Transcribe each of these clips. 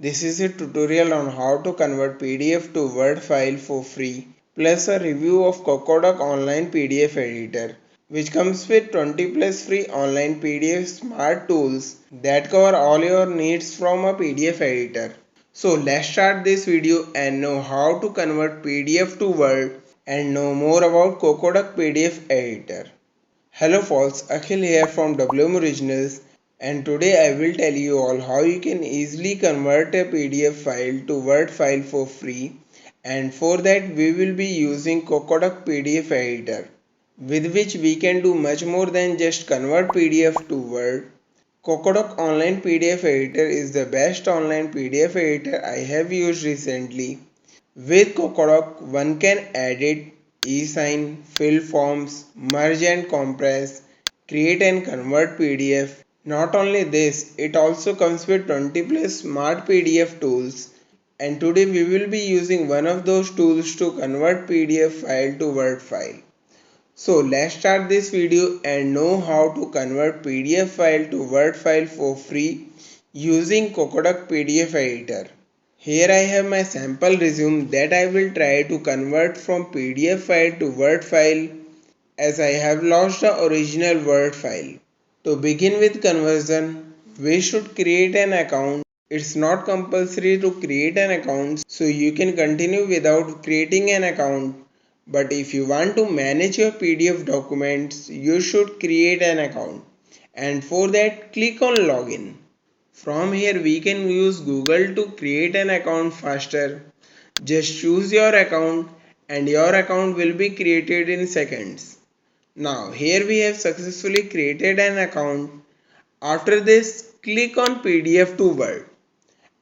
This is a tutorial on how to convert PDF to Word file for free, plus a review of CocoDoc online PDF editor, which comes with 20 plus free online PDF smart tools that cover all your needs from a PDF editor. So let's start this video and know how to convert PDF to Word and know more about CocoDoc PDF editor. Hello folks, Akhil here from WM Originals, and today I will tell you all how you can easily convert a PDF file to Word file for free, and for that we will be using CocoDoc PDF editor, with which we can do much more than just convert PDF to Word. CocoDoc online PDF editor is the best online PDF editor I have used recently. With CocoDoc, one can edit, e-sign, fill forms, merge and compress, create and convert PDF. Not only this, it also comes with 20 plus smart PDF tools. And today we will be using one of those tools to convert PDF file to Word file. So let's start this video and know how to convert PDF file to Word file for free using CocoDoc PDF editor. Here I have my sample resume that I will try to convert from PDF file to Word file, as I have lost the original Word file. To begin with conversion, we should create an account. It's not compulsory to create an account, so you can continue without creating an account. But if you want to manage your PDF documents, you should create an account. And for that, click on login. From here we can use Google to create an account faster. Just choose your account and your account will be created in seconds. Now here we have successfully created an account. After this, click on PDF to Word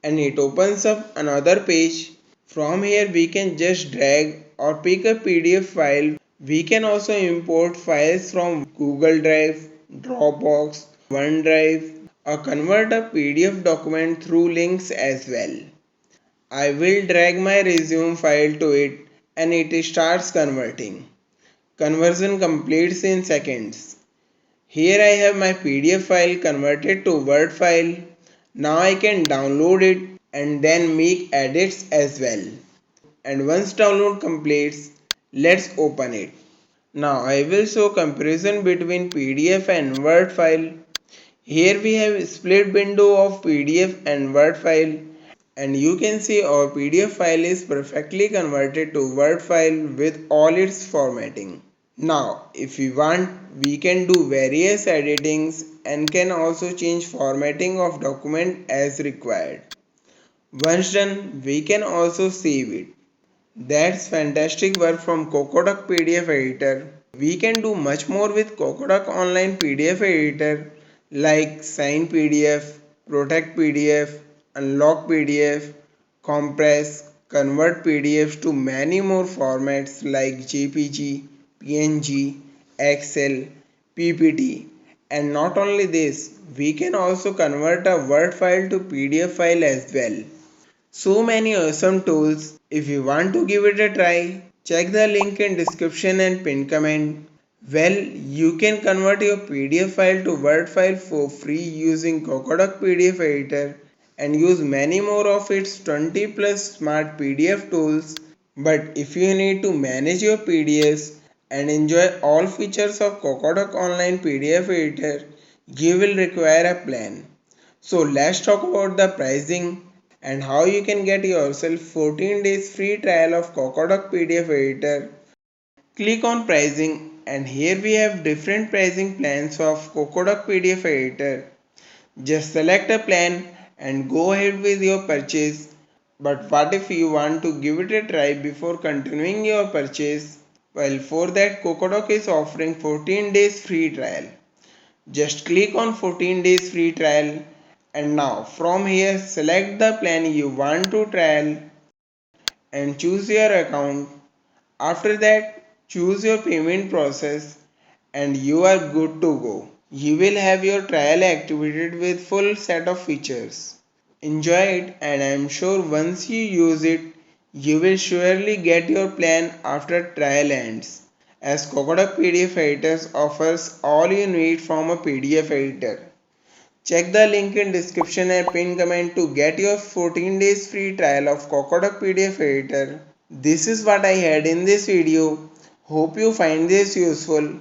and it opens up another page. From here we can just drag or pick a PDF file. We can also import files from Google Drive, Dropbox, OneDrive, or convert a PDF document through links as well. I will drag my resume file to it and it starts converting. Conversion completes in seconds. Here I have my PDF file converted to Word file. Now I can download it and then make edits as well. And once download completes, let's open it. Now I will show comparison between PDF and Word file. Here we have a split window of PDF and Word file, and you can see our PDF file is perfectly converted to Word file with all its formatting. Now if we want, we can do various editings and can also change formatting of document as required. Once done, we can also save it. That's fantastic work from CocoDoc PDF editor. We can do much more with CocoDoc online PDF editor like Sign PDF, Protect PDF, Unlock PDF, Compress, Convert PDFs to many more formats like JPG, PNG, Excel, PPT. And not only this, we can also convert a Word file to PDF file as well. So many awesome tools. If you want to give it a try, check the link in description and pin comment. Well, you can convert your PDF file to Word file for free using CocoDoc PDF editor and use many more of its 20 plus smart PDF tools. But if you need to manage your PDFs and enjoy all features of CocoDoc online PDF editor, you will require a plan. So let's talk about the pricing and how you can get yourself 14 days free trial of CocoDoc PDF editor. Click on pricing and here we have different pricing plans of CocoDoc PDF editor. Just select a plan and go ahead with your purchase. But what if you want to give it a try before continuing your purchase? Well, for that CocoDoc is offering 14 days free trial. Just click on 14 days free trial and now from here select the plan you want to trial and choose your account. After that choose your payment process and you are good to go. You will have your trial activated with full set of features. Enjoy it and I am sure once you use it you will surely get your plan after trial ends, as CocoDoc PDF editors offers all you need from a PDF editor. Check the link in description and pinned comment to get your 14 days free trial of CocoDoc PDF editor. This is what I had in this video. Hope you find this useful.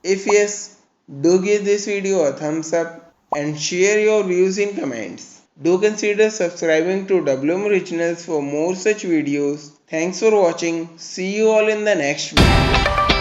If yes, do give this video a thumbs up and share your views in comments. Do consider subscribing to WM Originals for more such videos. Thanks for watching. See you all in the next video.